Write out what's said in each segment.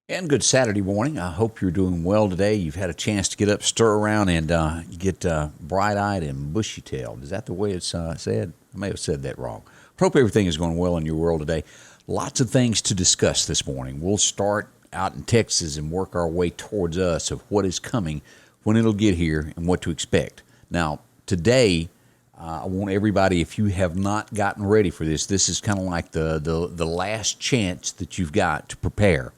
And good Saturday morning. I hope you're doing well today. You've had a chance to get up, stir around, and get bright-eyed and bushy-tailed. Is that the way it's said? I may have said that wrong. Hope everything is going well in your world today. Lots of things to discuss this morning. We'll start out in Texas and work our way towards us of what is coming, when it'll get here, and what to expect. Now, today, I want everybody, if you have not gotten ready for this, this is kind of like the last chance that you've got to prepare.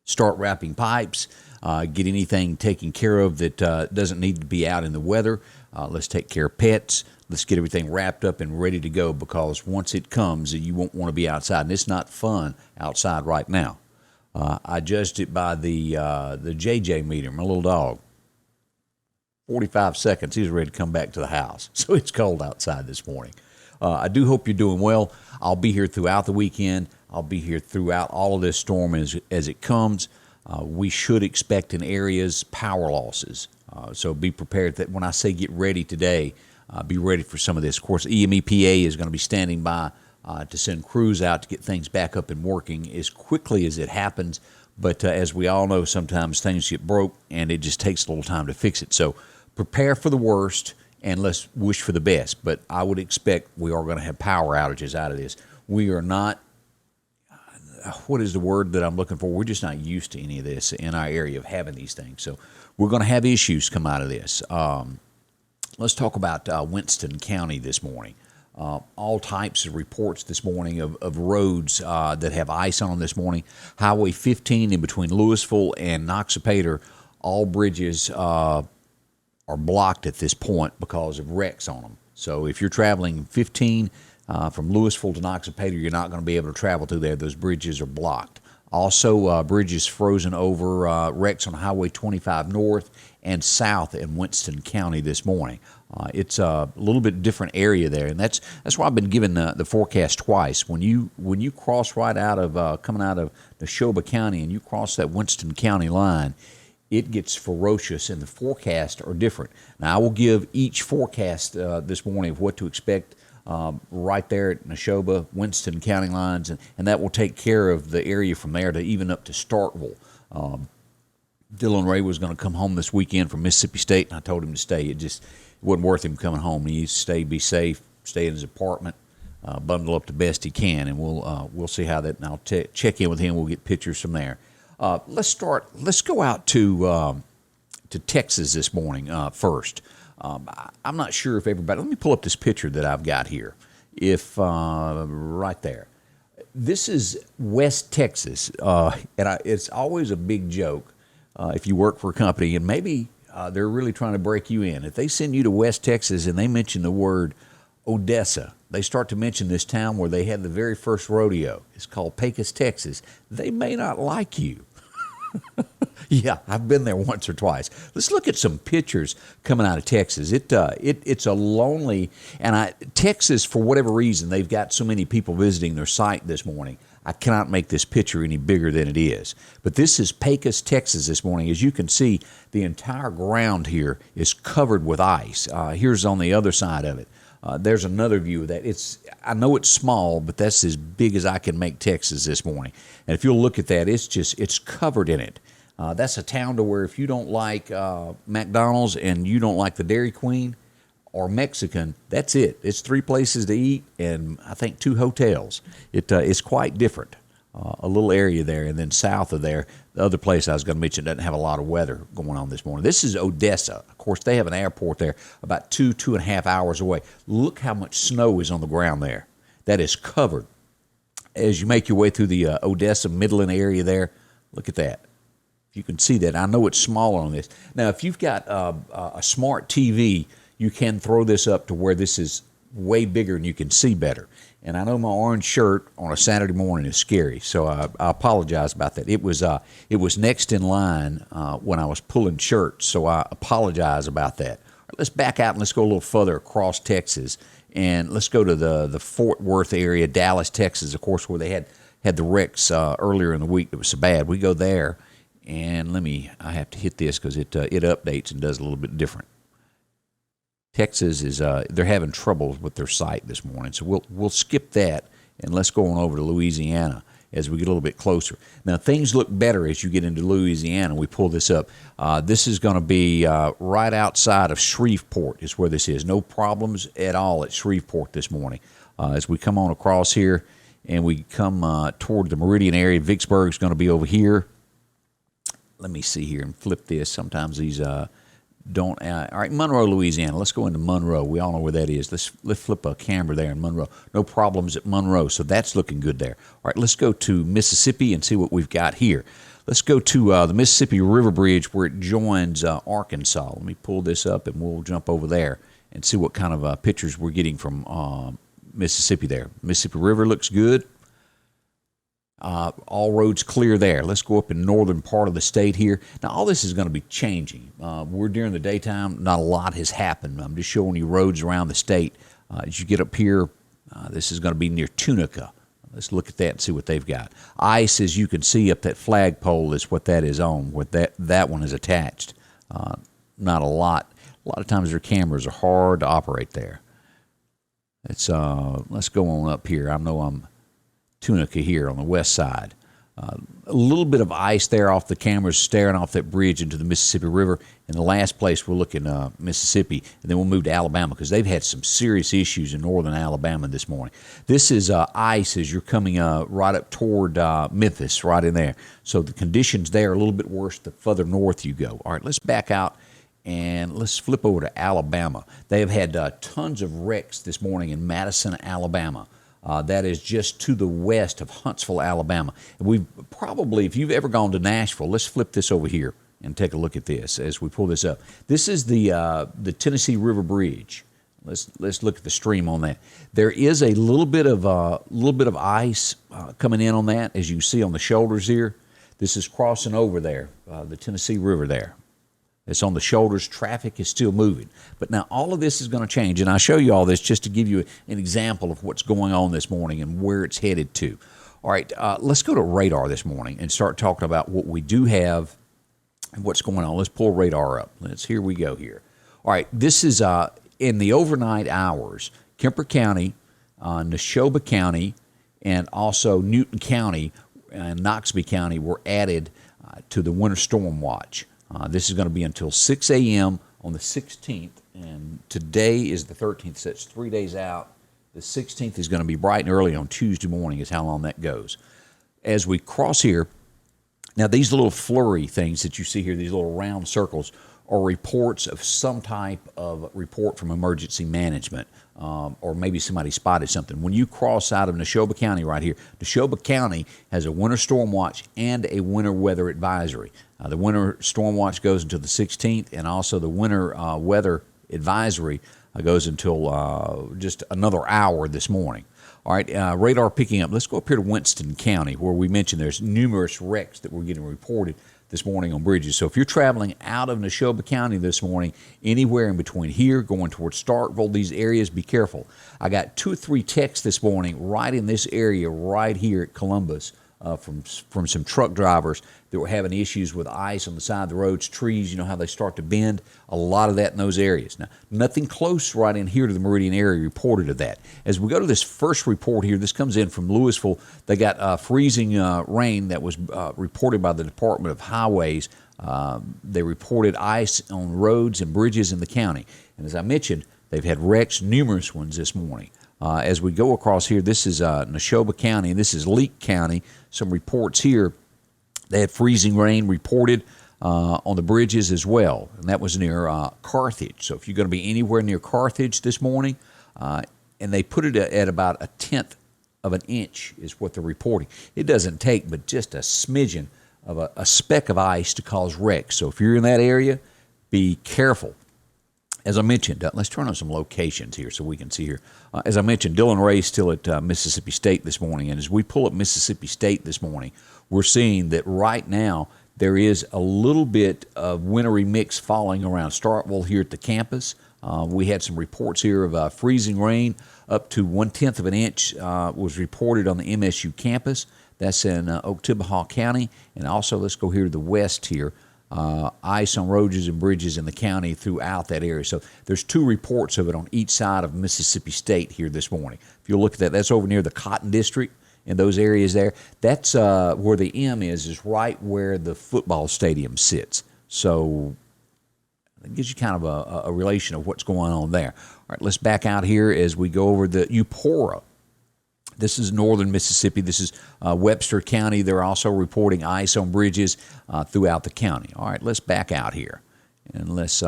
Start wrapping pipes, get anything taken care of that doesn't need to be out in the weather. Let's take care of pets. Let's get everything wrapped up and ready to go, because once it comes, you won't want to be outside. And it's not fun outside right now. I judged it by the JJ meter, my little dog. 45 seconds, he was ready to come back to the house. So it's cold outside this morning. I do hope you're doing well. I'll be here throughout the weekend. I'll be here throughout all of this storm as it comes. We should expect in areas power losses. So be prepared that when I say get ready today, be ready for some of this. Of course, EMEPA is going to be standing by to send crews out to get things back up and working as quickly as it happens. But as we all know, sometimes things get broke and it just takes a little time to fix it. So prepare for the worst and let's wish for the best. But I would expect we are going to have power outages out of this. We are not, what is the word that I'm looking for? We're just not used to any of this in our area of having these things. So we're going to have issues come out of this. Let's talk about Winston County this morning. All types of reports this morning of roads that have ice on them this morning. Highway 15 in between Louisville and Noxapater, all bridges are blocked at this point because of wrecks on them. So if you're traveling 15 from Louisville to Noxapater, you're not going to be able to travel through there. Those bridges are blocked. Also, bridges frozen over, wrecks on Highway 25 north and south in Winston County this morning. It's a little bit different area there, and that's why I've been given the forecast twice. When you cross right out of coming out of Neshoba County and you cross that Winston County line, it gets ferocious, and the forecasts are different. Now, I will give each forecast this morning of what to expect right there at Neshoba, Winston County lines, and that will take care of the area from there to even up to Starkville. Dylan Ray was going to come home this weekend from Mississippi State, and I told him to stay. It wasn't worth him coming home. He needs to stay, be safe, stay in his apartment, bundle up the best he can, and we'll see how that. And I'll check in with him. We'll get pictures from there. Let's go out to Texas this morning first. I'm not sure if everybody. Let me pull up this picture that I've got here. If right there, this is West Texas, and it's always a big joke if you work for a company and maybe they're really trying to break you in. If they send you to West Texas and they mention the word Odessa, they start to mention this town where they had the very first rodeo. It's called Pecos, Texas. They may not like you. Yeah, I've been there once or twice. Let's look at some pictures coming out of Texas. It's a lonely, and Texas, for whatever reason, they've got so many people visiting their site this morning. I cannot make this picture any bigger than it is. But this is Pecos, Texas this morning. As you can see, the entire ground here is covered with ice. Here's on the other side of it. There's another view of that. I know it's small, but that's as big as I can make Texas this morning. And if you'll look at that, it's covered in it. That's a town to where if you don't like McDonald's and you don't like the Dairy Queen or Mexican, that's it. It's 3 places to eat and I think 2 hotels. It's quite different. A little area there, and then south of there, the other place I was going to mention doesn't have a lot of weather going on this morning. This is Odessa. Of course, they have an airport there about 2.5 hours away. Look how much snow is on the ground there. That is covered. As you make your way through the Odessa Midland area there, look at that. You can see that. I know it's smaller on this. Now, if you've got a smart TV, you can throw this up to where this is way bigger and you can see better. And I know my orange shirt on a Saturday morning is scary, so I apologize about that. It was next in line when I was pulling shirts, so I apologize about that. Right, let's back out and let's go a little further across Texas, and let's go to the Fort Worth area, Dallas, Texas, of course, where they had the wrecks earlier in the week that was so bad. We go there, and I have to hit this because it updates and does a little bit different. Texas is they're having trouble with their site this morning, so we'll skip that and let's go on over to Louisiana. as we get a little bit closer. Now, things look better as you get into Louisiana. We pull this up. This is going to be right outside of Shreveport is where this is. No problems at all at Shreveport this morning. As we come on across here and we come toward the Meridian area, Vicksburg's going to be over here. Let me see here and flip this. Sometimes these don't. All right, Monroe, Louisiana. Let's go into Monroe. We all know where that is. Let's flip a camera there in Monroe. No problems at Monroe, so that's looking good there. All right, let's go to Mississippi and see what we've got here. Let's go to the Mississippi River Bridge where it joins Arkansas. Let me pull this up and we'll jump over there and see what kind of pictures we're getting from Mississippi there. Mississippi River looks good. All roads clear there. Let's go up in the northern part of the state here. Now, all this is going to be changing. We're during the daytime. Not a lot has happened. I'm just showing you roads around the state. As you get up here, this is going to be near Tunica. Let's look at that and see what they've got. ICE, as you can see up that flagpole, is what that is on, what that one is attached. Not a lot. A lot of times their cameras are hard to operate there. Let's go on up here. I know I'm Tunica here on the west side. A little bit of ice there off the cameras staring off that bridge into the Mississippi River. In the last place, we're looking Mississippi, and then we'll move to Alabama because they've had some serious issues in northern Alabama this morning. This is ice as you're coming right up toward Memphis, right in there. So the conditions there are a little bit worse the further north you go. All right, let's back out and let's flip over to Alabama. They have had tons of wrecks this morning in Madison, Alabama. That is just to the west of Huntsville, Alabama. We've probably, if you've ever gone to Nashville, let's flip this over here and take a look at this as we pull this up. This is the Tennessee River Bridge. Let's look at the stream on that. There is a little bit of ice coming in on that, as you see on the shoulders here. This is crossing over there, the Tennessee River there. It's on the shoulders. Traffic is still moving. But now all of this is going to change, and I'll show you all this just to give you an example of what's going on this morning and where it's headed to. All right, let's go to radar this morning and start talking about what we do have and what's going on. Let's pull radar up. Here we go here. All right, this is in the overnight hours, Kemper County, Neshoba County, and also Newton County and Noxubee County were added to the winter storm watch. This is going to be until 6 a.m. on the 16th, and today is the 13th, so that's 3 days out. The 16th is going to be bright and early on Tuesday morning is how long that goes. As we cross here, now these little flurry things that you see here, these little round circles, are reports of some type of report from emergency management, or maybe somebody spotted something. When you cross out of Neshoba County right here, Neshoba County has a winter storm watch and a winter weather advisory. The winter storm watch goes until the 16th, and also the winter weather advisory goes until just another hour this morning. All right, radar picking up. Let's go up here to Winston County, where we mentioned there's numerous wrecks that we're getting reported this morning on bridges. So if you're traveling out of Neshoba County this morning, anywhere in between here, going towards Starkville, these areas, be careful. I got 2 or 3 texts this morning right in this area, right here at Columbus, from some truck drivers that were having issues with ice on the side of the roads, trees, you know how they start to bend, a lot of that in those areas. Now, nothing close right in here to the Meridian area reported of that. As we go to this first report here, this comes in from Louisville. They got freezing rain that was reported by the Department of Highways. They reported ice on roads and bridges in the county. And as I mentioned, they've had wrecks, numerous ones this morning. As we go across here, this is Neshoba County, and this is Leake County. Some reports here. They had freezing rain reported on the bridges as well, and that was near Carthage. So if you're going to be anywhere near Carthage this morning, and they put it at about 1/10 of an inch is what they're reporting. It doesn't take but just a smidgen of a speck of ice to cause wrecks. So if you're in that area, be careful. As I mentioned, let's turn on some locations here so we can see here. As I mentioned, Dylan Ray's still at Mississippi State this morning, and as we pull up Mississippi State this morning, we're seeing that right now there is a little bit of wintry mix falling around Starkville here at the campus. We had some reports here of freezing rain up to 1/10 of an inch was reported on the MSU campus. That's in Oktibbeha County, and also let's go here to the west here. Ice on roads and bridges in the county throughout that area. So there's 2 reports of it on each side of Mississippi State here this morning. If you look at that, that's over near the Cotton District, in those areas there. That's where the M is right where the football stadium sits. So it gives you kind of a relation of what's going on there. All right, let's back out here as we go over the Eupora. This is northern Mississippi. This is Webster County. They're also reporting ice on bridges throughout the county. All right, let's back out here. And let's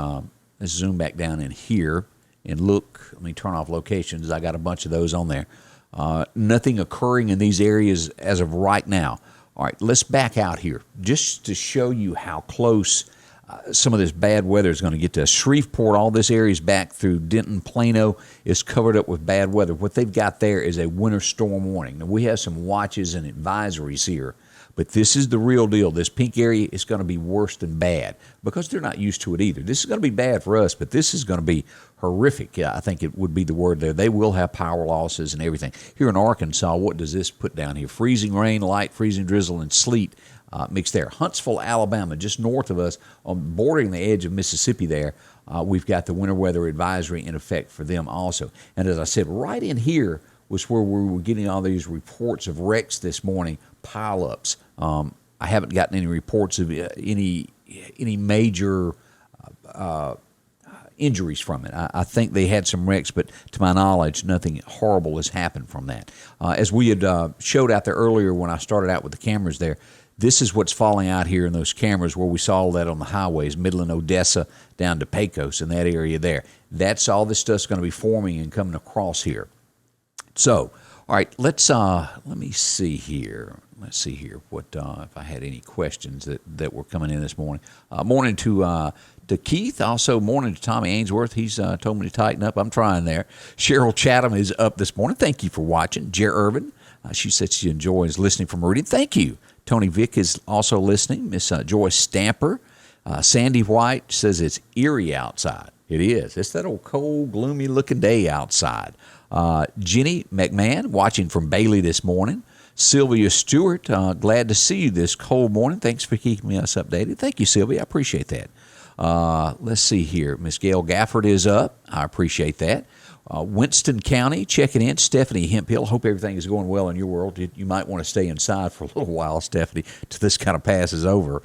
zoom back down in here and look. Let me turn off locations. I got a bunch of those on there. Nothing occurring in these areas as of right now. All right, let's back out here just to show you how close some of this bad weather is going to get to us. Shreveport, all this area is back through Denton, Plano is covered up with bad weather. What they've got there is a winter storm warning. Now, we have some watches and advisories here, but this is the real deal. This pink area is going to be worse than bad because they're not used to it either. This is going to be bad for us, but this is going to be horrific. I think it would be the word there. They will have power losses and everything. Here in Arkansas, what does this put down here? Freezing rain, light freezing drizzle, and sleet mixed there. Huntsville, Alabama, just north of us, bordering the edge of Mississippi there, we've got the winter weather advisory in effect for them also. And as I said, right in here was where we were getting all these reports of wrecks this morning, pileups. I haven't gotten any reports of any major injuries from it. I think they had some wrecks, but to my knowledge, nothing horrible has happened from that. As we had showed out there earlier when I started out with the cameras there, this is what's falling out here in those cameras where we saw that on the highways, Midland, Odessa, down to Pecos in that area there. That's all this stuff's going to be forming and coming across here. So, all right, let me see here. Let's see here what if I had any questions that were coming in this morning. Morning to Keith, also morning to Tommy Ainsworth. He's told me to tighten up. I'm trying there. Cheryl Chatham is up this morning. Thank you for watching. Jer Irvin, she said she enjoys listening from Meridian. Thank you. Tony Vick is also listening. Miss Joyce Stamper. Sandy White says it's eerie outside. It is. It's that old cold, gloomy-looking day outside. Jenny McMahon watching from Bailey this morning. Sylvia Stewart, glad to see you this cold morning. Thanks for keeping us updated. Thank you, Sylvia. I appreciate that. Let's see here. Miss Gail Gafford is up. I appreciate that. Winston County checking in. Stephanie Hemphill. Hope everything is going well in your world. You might want to stay inside for a little while, Stephanie, till this kind of passes over.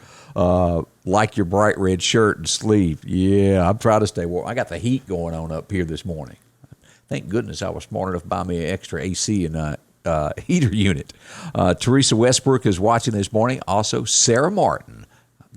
Like your bright red shirt and sleeve. Yeah, I'm trying to stay warm. I got the heat going on up here this morning. Thank goodness I was smart enough to buy me an extra AC and heater unit. Teresa Westbrook is watching this morning. Also, Sarah Martin.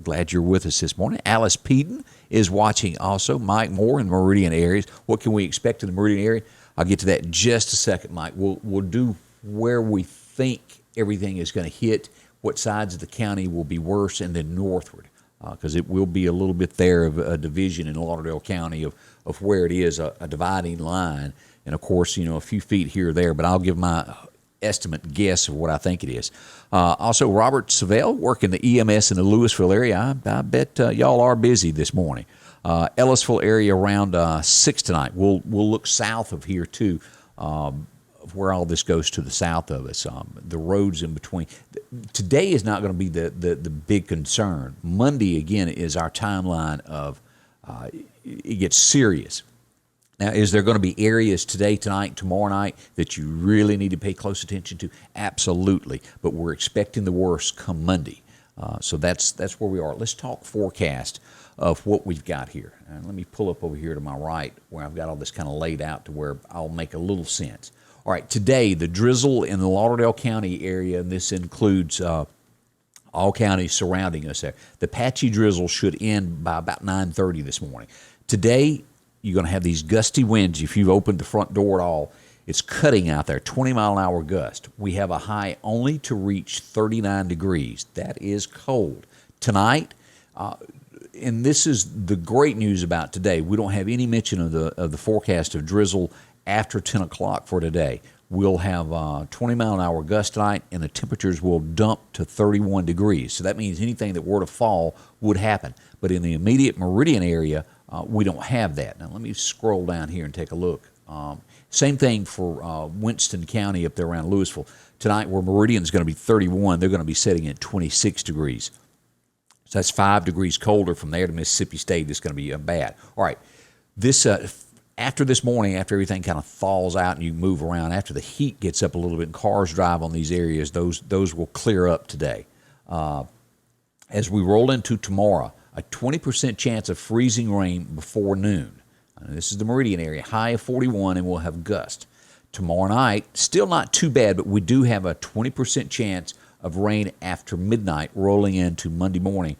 Glad you're with us this morning. Alice Peden is watching also. Mike Moore in Meridian areas. What can we expect in the Meridian area? I'll get to that in just a second, Mike. We'll do where we think everything is going to hit, what sides of the county will be worse, and then northward, because it will be a little bit there of a division in Lauderdale County of where it is a dividing line. And, of course, a few feet here or there, but I'll give my estimate guess of what I think it is. Also, Robert Savell working the EMS in the Louisville area. I bet y'all are busy this morning. Ellisville area around 6 tonight. We'll look south of here, too, of where all this goes to the south of us. The roads in between. Today is not going to be the big concern. Monday, again, is our timeline of it gets serious. Now, is there going to be areas today, tonight, tomorrow night that you really need to pay close attention to? Absolutely. But we're expecting the worst come Monday. So that's where we are. Let's talk forecast of what we've got here. And let me pull up over here to my right where I've got all this kind of laid out to where I'll make a little sense. All right, today, the drizzle in the Lauderdale County area, and this includes all counties surrounding us there. The patchy drizzle should end by about 9:30 this morning. Today, you're going to have these gusty winds. If you've opened the front door at all, it's cutting out there, 20-mile-an-hour gust. We have a high only to reach 39 degrees. That is cold. Tonight, and this is the great news about today, we don't have any mention of the forecast of drizzle after 10 o'clock for today. We'll have 20-mile-an-hour gust tonight, and the temperatures will dump to 31 degrees. So that means anything that were to fall would happen. But in the immediate Meridian area, we don't have that. Now, let me scroll down here and take a look. Same thing for Winston County up there around Louisville. Tonight, where Meridian is going to be 31, they're going to be setting at 26 degrees. So that's 5 degrees colder from there to Mississippi State. It's going to be bad. All right, this after this morning, after everything kind of thaws out and you move around, after the heat gets up a little bit and cars drive on these areas, those will clear up today. As we roll into tomorrow, a 20% chance of freezing rain before noon. This is the Meridian area, high of 41, and we'll have gusts. Tomorrow night, still not too bad, but we do have a 20% chance of rain after midnight rolling into Monday morning.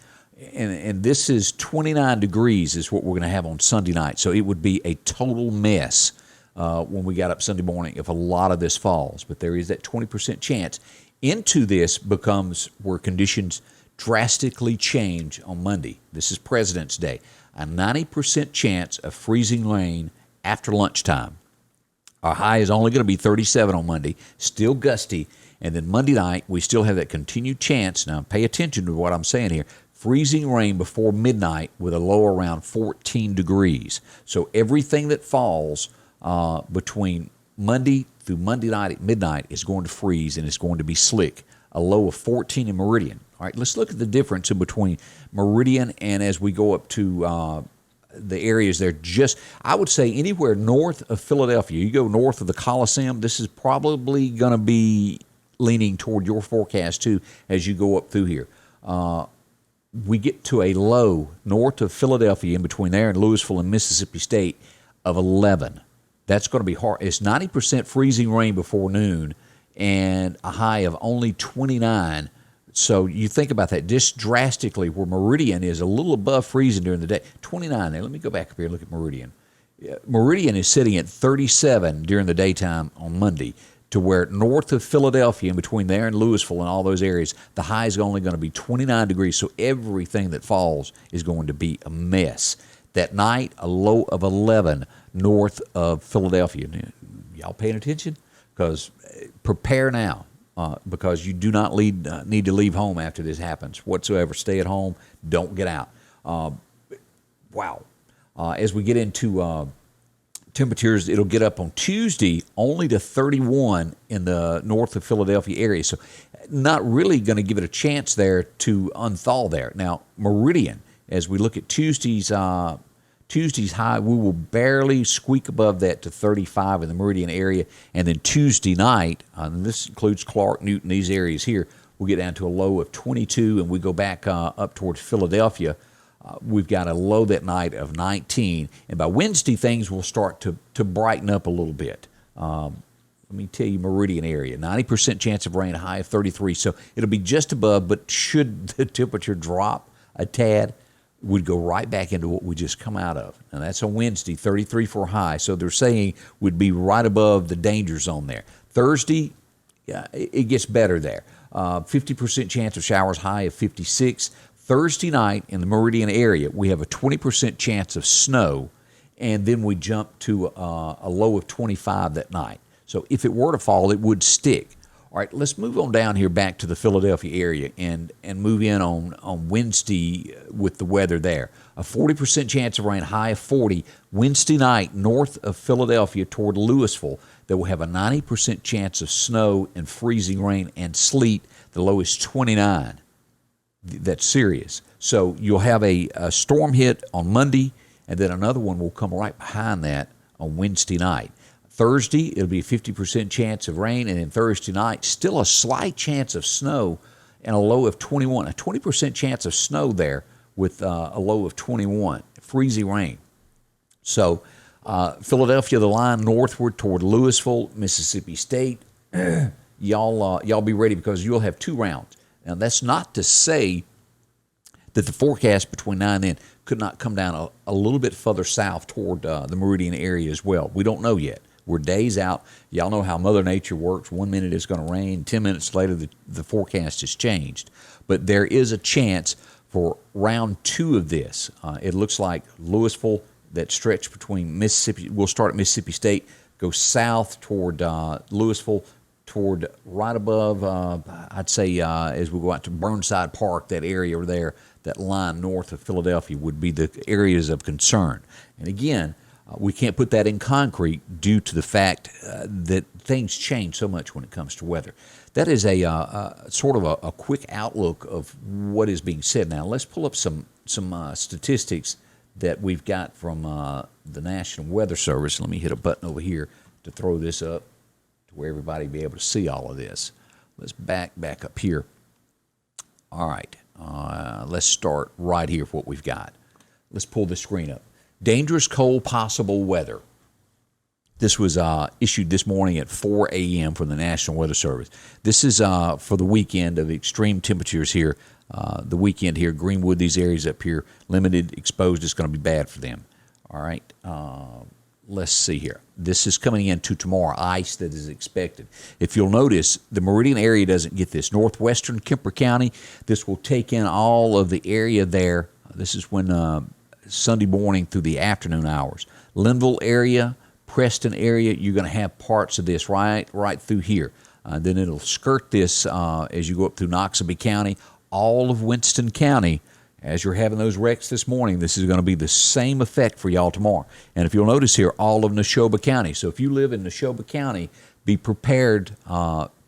And this is 29 degrees is what we're going to have on Sunday night. So it would be a total mess when we got up Sunday morning if a lot of this falls. But there is that 20% chance. Into this becomes where conditions drastically change on Monday. This is President's Day. A 90% chance of freezing rain after lunchtime. Our high is only going to be 37 on Monday, still gusty. And then Monday night, we still have that continued chance. Now, pay attention to what I'm saying here. Freezing rain before midnight with a low around 14 degrees. So everything that falls between Monday through Monday night at midnight is going to freeze and it's going to be slick. A low of 14 in Meridian. All right, let's look at the difference in between Meridian and as we go up to the areas there. Just, I would say anywhere north of Philadelphia. You go north of the Coliseum, this is probably going to be leaning toward your forecast too as you go up through here. We get to a low north of Philadelphia in between there and Louisville and Mississippi State of 11. That's going to be hard. It's 90% freezing rain before noon and a high of only 29. So you think about that just drastically where Meridian is a little above freezing during the day. 29 there. Let me go back up here and look at Meridian. Meridian is sitting at 37 during the daytime on Monday, to where north of Philadelphia, in between there and Louisville and all those areas, the high is only going to be 29 degrees, so everything that falls is going to be a mess. That night, a low of 11 north of Philadelphia. Y'all paying attention? Because prepare now, because you do not need to leave home after this happens whatsoever. Stay at home. Don't get out. Wow. As we get into temperatures, it'll get up on Tuesday only to 31 in the north of Philadelphia area. So not really going to give it a chance there to unthaw there. Now, Meridian, as we look at Tuesday's high, we will barely squeak above that to 35 in the Meridian area. And then Tuesday night, and this includes Clark, Newton, these areas here, we'll get down to a low of 22, and we go back up towards Philadelphia. We've got a low that night of 19, and by Wednesday things will start to brighten up a little bit. Let me tell you, Meridian area, 90% chance of rain, a high of 33, so it'll be just above, but should the temperature drop a tad, we'd go right back into what we just come out of. And that's on Wednesday, 33 for a high, so they're saying we'd be right above the danger zone there. Thursday, yeah, it gets better there. 50% chance of showers, high of 56. Thursday night in the Meridian area, we have a 20% chance of snow, and then we jump to a low of 25 that night. So if it were to fall, it would stick. All right, let's move on down here back to the Philadelphia area and move in on Wednesday with the weather there. A 40% chance of rain, high of 40. Wednesday night, north of Philadelphia toward Louisville, that will have a 90% chance of snow and freezing rain and sleet. The low is 29. That's serious. So you'll have a storm hit on Monday, and then another one will come right behind that on Wednesday night. Thursday, it'll be a 50% chance of rain, and then Thursday night, still a slight chance of snow and a low of 21. A 20% chance of snow there with a low of 21. Freezing rain. So Philadelphia, the line northward toward Louisville, Mississippi State, y'all be ready because you'll have 2 rounds. Now, that's not to say that the forecast between now and then could not come down a little bit further south toward the Meridian area as well. We don't know yet. We're days out. Y'all know how Mother Nature works. 1 minute it's going to rain. 10 minutes later, the forecast has changed. But there is a chance for round 2 of this. It looks like Louisville, that stretch between Mississippi, we'll start at Mississippi State, go south toward Louisville, toward right above, I'd say as we go out to Burnside Park, that area over there, that line north of Philadelphia would be the areas of concern. And again, we can't put that in concrete due to the fact that things change so much when it comes to weather. That is a sort of a quick outlook of what is being said. Now, let's pull up some statistics that we've got from the National Weather Service. Let me hit a button over here to throw this up to where everybody will be able to see all of this. Let's back up here. All right, let's start right here with what we've got. Let's pull the screen up. Dangerous cold possible weather. This was issued this morning at 4 a.m. from the National Weather Service. This is for the weekend of extreme temperatures here. The weekend here, Greenwood, these areas up here, limited exposed, it's going to be bad for them. All right, let's see here. This is coming into tomorrow, ice that is expected. If you'll notice, the Meridian area doesn't get this. Northwestern Kemper County, this will take in all of the area there. This is when Sunday morning through the afternoon hours. Linville area, Preston area, you're going to have parts of this right through here. Then it'll skirt this as you go up through Noxubee County, all of Winston County. As you're having those wrecks this morning, this is going to be the same effect for y'all tomorrow. And if you'll notice here, all of Neshoba County. So if you live in Neshoba County, be prepared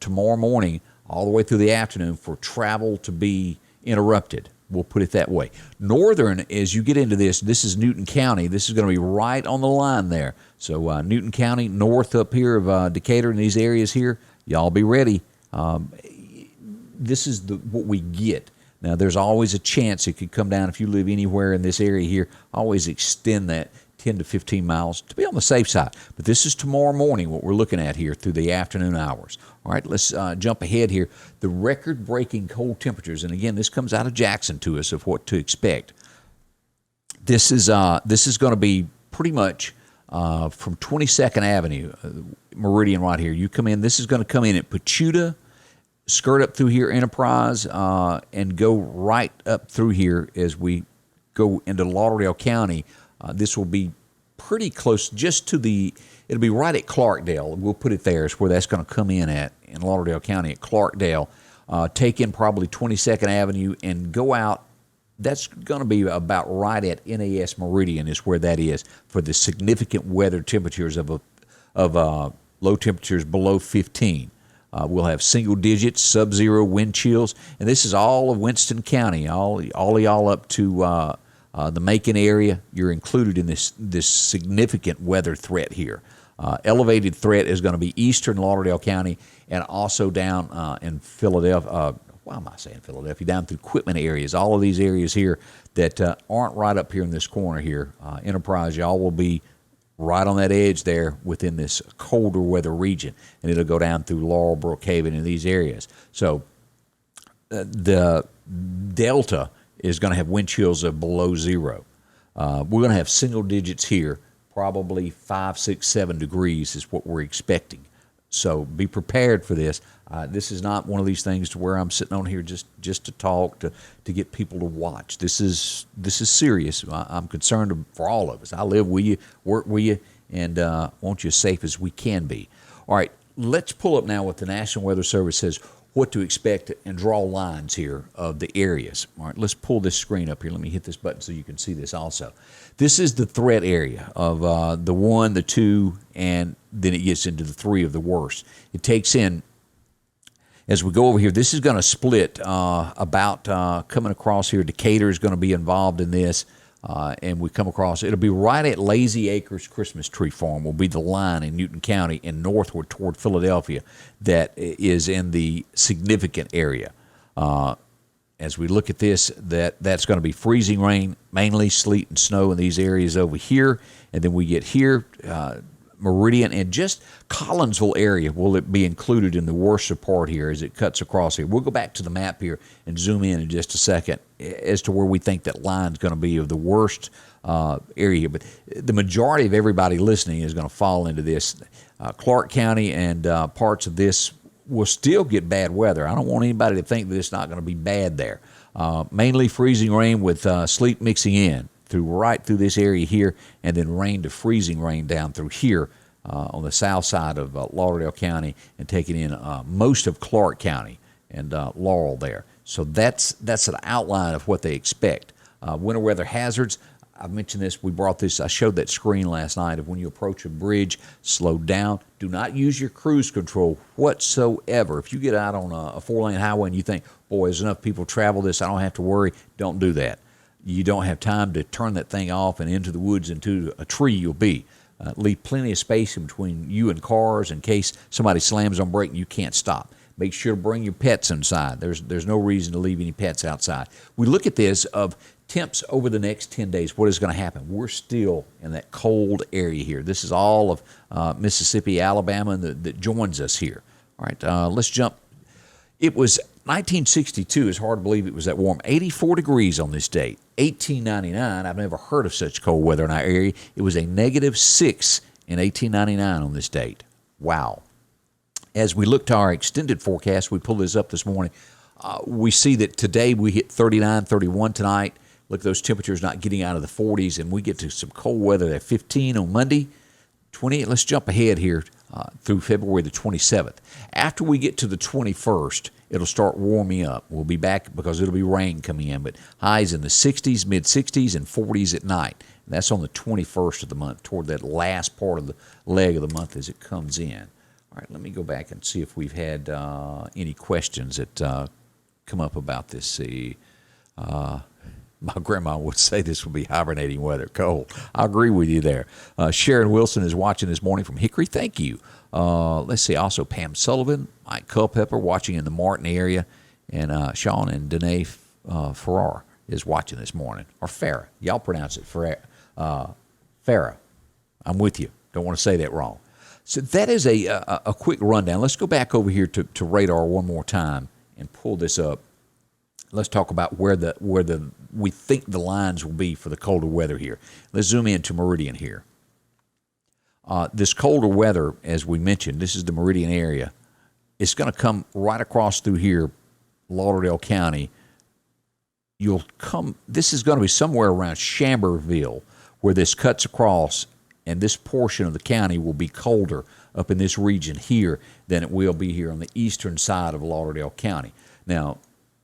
tomorrow morning all the way through the afternoon for travel to be interrupted. We'll put it that way. Northern, as you get into this is Newton County. This is going to be right on the line there. So Newton County, north up here of Decatur and these areas here, y'all be ready. This is what we get. Now, there's always a chance it could come down if you live anywhere in this area here. Always extend that 10 to 15 miles to be on the safe side. But this is tomorrow morning, what we're looking at here through the afternoon hours. All right, let's jump ahead here. The record-breaking cold temperatures, and again, this comes out of Jackson to us of what to expect. This is going to be pretty much from 22nd Avenue, Meridian right here. You come in, this is going to come in at Pachuta, skirt up through here, Enterprise, and go right up through here as we go into Lauderdale County. This will be pretty close just to it'll be right at Clarkdale. We'll put it there. It's where that's going to come in Lauderdale County at Clarkdale. Take in probably 22nd Avenue and go out. That's going to be about right at NAS Meridian is where that is for the significant weather temperatures of low temperatures below 15. We'll have single digits, sub-zero wind chills, and this is all of Winston County, all of y'all up to the Macon area. You're included in this significant weather threat here. Elevated threat is going to be eastern Lauderdale County and also down in Philadelphia. Why am I saying Philadelphia? Down through Quitman areas. All of these areas here that aren't right up here in this corner here. Enterprise, y'all will be right on that edge there within this colder weather region, and it'll go down through Laurel, Brookhaven, and these areas. So the Delta is going to have wind chills of below zero. We're going to have single digits here, probably 5, 6, 7 degrees is what we're expecting. So be prepared for this. This is not one of these things to where I'm sitting on here just to talk, to get people to watch. This is serious. I'm concerned for all of us. I live with you, work with you, and want you as safe as we can be. All right, let's pull up now what the National Weather Service says, what to expect, and draw lines here of the areas. All right, let's pull this screen up here. Let me hit this button so you can see this also. This is the threat area of the 1, the 2, and then it gets into the 3 of the worst. It takes in, as we go over here, this is going to split about coming across here. Decatur is going to be involved in this, and we come across, it'll be right at Lazy Acres Christmas Tree Farm will be the line in Newton County and northward toward Philadelphia that is in the significant area. As we look at this, that's going to be freezing rain, mainly sleet and snow in these areas over here. And then we get here, Meridian, and just Collinsville area will be included in the worst part here as it cuts across here. We'll go back to the map here and zoom in just a second as to where we think that line's going to be of the worst area. But the majority of everybody listening is going to fall into this. Clark County and parts of this will still get bad weather. I don't want anybody to think that it's not going to be bad there. Mainly freezing rain with sleet mixing in right through this area here, and then rain to freezing rain down through here on the south side of Lauderdale County and taking in most of Clark County and Laurel there. So that's an outline of what they expect. Winter weather hazards, I've mentioned this, we brought this, I showed that screen last night of when you approach a bridge, slow down. Do not use your cruise control whatsoever. If you get out on a 4-lane highway and you think, boy, there's enough people travel this, I don't have to worry, don't do that. you don't have time to turn that thing off and into the woods, into a tree you'll be. Leave plenty of space in between you and cars in case somebody slams on brake and you can't stop. Make sure to bring your pets inside. There's no reason to leave any pets outside. We look at this of temps over the next 10 days. What is going to happen? We're still in that cold area here. This is all of Mississippi, Alabama that joins us here. All right, let's jump. It was 1962. It's hard to believe it was that warm. 84 degrees on this date. 1899. I've never heard of such cold weather in our area. It was a -6 in 1899 on this date. Wow. As we look to our extended forecast, we pulled this up this morning. We see that today we hit 39, 31 tonight. Look, those temperatures not getting out of the 40s, and we get to some cold weather at 15 on Monday. 20. Let's jump ahead here through February the 27th. After we get to the 21st, it'll start warming up. We'll be back because it'll be rain coming in, but highs in the 60s, mid-60s, and 40s at night. And that's on the 21st of the month, toward that last part of the leg of the month as it comes in. All right, let me go back and see if we've had any questions that come up about this. See, my grandma would say this would be hibernating weather, cold. I agree with you there. Sharon Wilson is watching this morning from Hickory. Thank you. Let's see, also Pam Sullivan, Mike Culpepper watching in the Martin area, and Sean and Danae Farrar is watching this morning. Or Farrah. Y'all pronounce it Farrah. I'm with you. Don't want to say that wrong. So that is a quick rundown. Let's go back over here to radar one more time and pull this up. Let's talk about where we think the lines will be for the colder weather here. Let's zoom in to Meridian here. This colder weather, as we mentioned, this is the Meridian area. It's going to come right across through here, Lauderdale County. This is going to be somewhere around Chamberville where this cuts across, and this portion of the county will be colder up in this region here than it will be here on the eastern side of Lauderdale County. Now,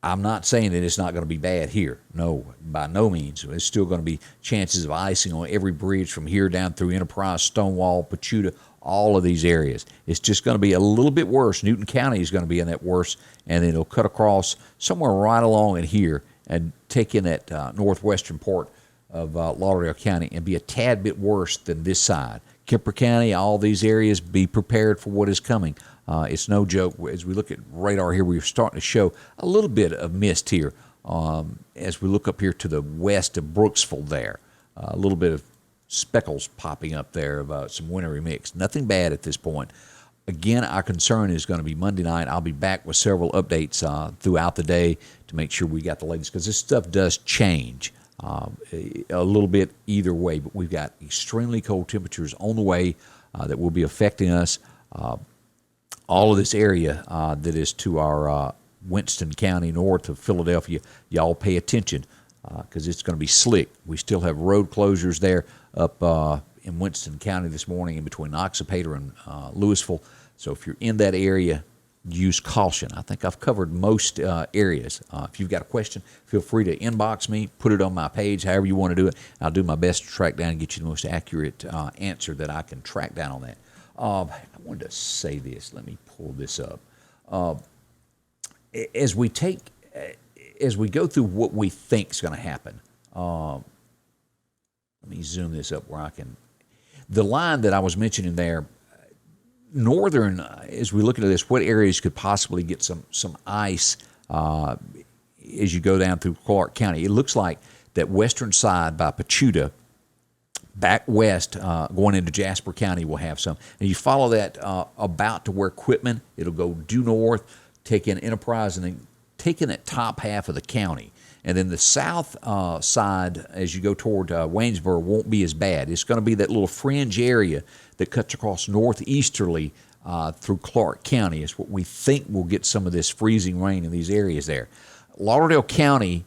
I'm not saying that it's not going to be bad here. No, by no means. There's still going to be chances of icing on every bridge from here down through Enterprise, Stonewall, Pachuta, all of these areas. It's just going to be a little bit worse. Newton County is going to be in that worse, and it'll cut across somewhere right along in here and take in that northwestern part of Lauderdale County and be a tad bit worse than this side. Kemper County, all these areas, be prepared for what is coming. It's no joke. As we look at radar here, we're starting to show a little bit of mist here as we look up here to the west of Brooksville there. A little bit of speckles popping up there of some wintry mix. Nothing bad at this point. Again, our concern is going to be Monday night. I'll be back with several updates throughout the day to make sure we got the latest, because this stuff does change a little bit either way. But we've got extremely cold temperatures on the way that will be affecting us. All of this area that is to our Winston County north of Philadelphia, y'all pay attention because it's going to be slick. We still have road closures there up in Winston County this morning in between Oxapater and Louisville. So if you're in that area, use caution. I think I've covered most areas. If you've got a question, feel free to inbox me, put it on my page, however you want to do it. I'll do my best to track down and get you the most accurate answer that I can track down on that. I wanted to say this. Let me pull this up. As we go through what we think is going to happen, let me zoom this up where I can. The line that I was mentioning there, northern, as we look at this, what areas could possibly get some ice as you go down through Clark County? It looks like that western side by Pachuta, back west, going into Jasper County, will have some. And you follow that about to where Quitman, it'll go due north, take in Enterprise, and then take in that top half of the county. And then the south side, as you go toward Waynesboro, won't be as bad. It's going to be that little fringe area that cuts across northeasterly through Clark County. Is what we think will get some of this freezing rain in these areas there. Lauderdale County,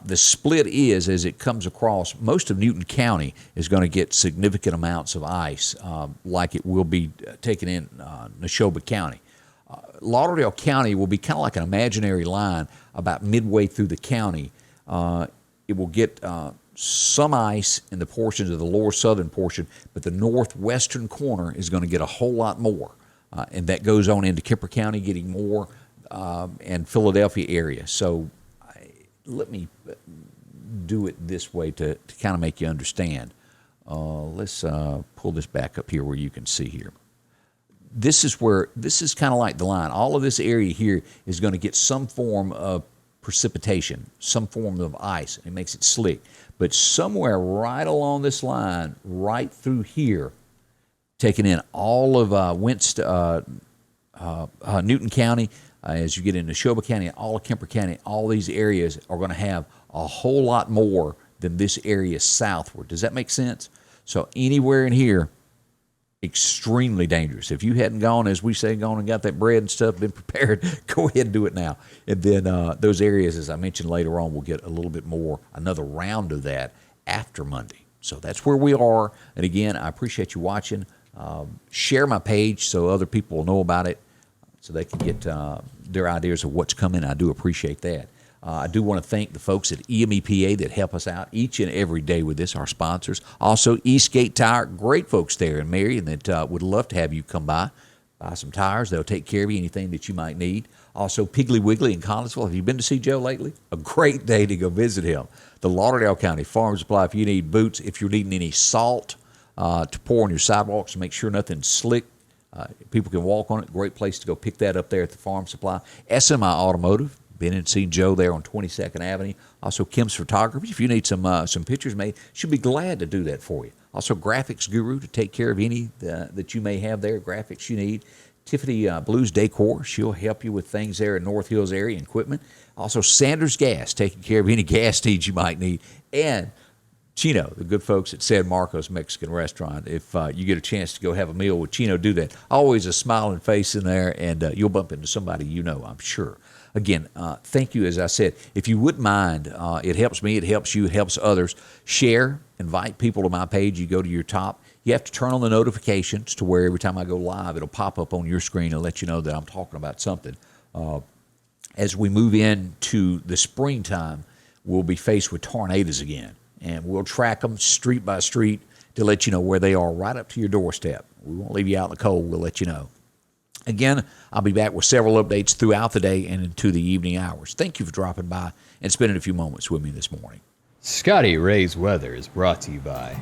the split is, as it comes across, most of Newton County is going to get significant amounts of ice, like it will be taken in Neshoba County. Lauderdale County will be kind of like an imaginary line about midway through the county. It will get some ice in the portions of the lower southern portion, but the northwestern corner is going to get a whole lot more. And that goes on into Kemper County, getting more, and Philadelphia area. So let me do it this way to kind of make you understand. Let's pull this back up here where you can see here. This is kind of like the line. All of this area here is going to get some form of precipitation, some form of ice. It makes it slick. But somewhere right along this line, right through here, taking in all of Newton County, as you get into Neshoba County, all of Kemper County, all these areas are going to have a whole lot more than this area southward. Does that make sense? So anywhere in here, extremely dangerous. If you hadn't gone, as we say, gone and got that bread and stuff, been prepared, go ahead and do it now. And then those areas, as I mentioned later on, will get a little bit more, another round of that after Monday. So that's where we are. And again, I appreciate you watching. Share my page so other people will know about it, so they can get their ideas of what's coming. I do appreciate that. I do want to thank the folks at EMEPA that help us out each and every day with this, our sponsors. Also, Eastgate Tire, great folks there in Marion that would love to have you come by, buy some tires. They'll take care of you, anything that you might need. Also, Piggly Wiggly in Collinsville. Have you been to see Joe lately? A great day to go visit him. The Lauderdale County Farm Supply, if you need boots, if you're needing any salt to pour on your sidewalks to make sure nothing's slick, people can walk on it. Great place to go pick that up there at the Farm Supply. SMI Automotive. Been and seen Joe there on 22nd Avenue. Also, Kim's Photography. If you need some pictures made, she'll be glad to do that for you. Also, Graphics Guru to take care of any that you may have there, graphics you need. Tiffany Blues Decor. She'll help you with things there in North Hills area and equipment. Also, Sanders Gas, taking care of any gas needs you might need. And Chino, the good folks at San Marcos Mexican Restaurant. If you get a chance to go have a meal with Chino, do that. Always a smiling face in there, and you'll bump into somebody you know, I'm sure. Again, thank you, as I said. If you wouldn't mind, it helps me, it helps you, it helps others. Share, invite people to my page. You go to your top. You have to turn on the notifications to where every time I go live, it'll pop up on your screen and let you know that I'm talking about something. As we move into the springtime, we'll be faced with tornadoes again, and we'll track them street by street to let you know where they are right up to your doorstep. We won't leave you out in the cold. We'll let you know. Again, I'll be back with several updates throughout the day and into the evening hours. Thank you for dropping by and spending a few moments with me this morning. Scotty Ray's Weather is brought to you by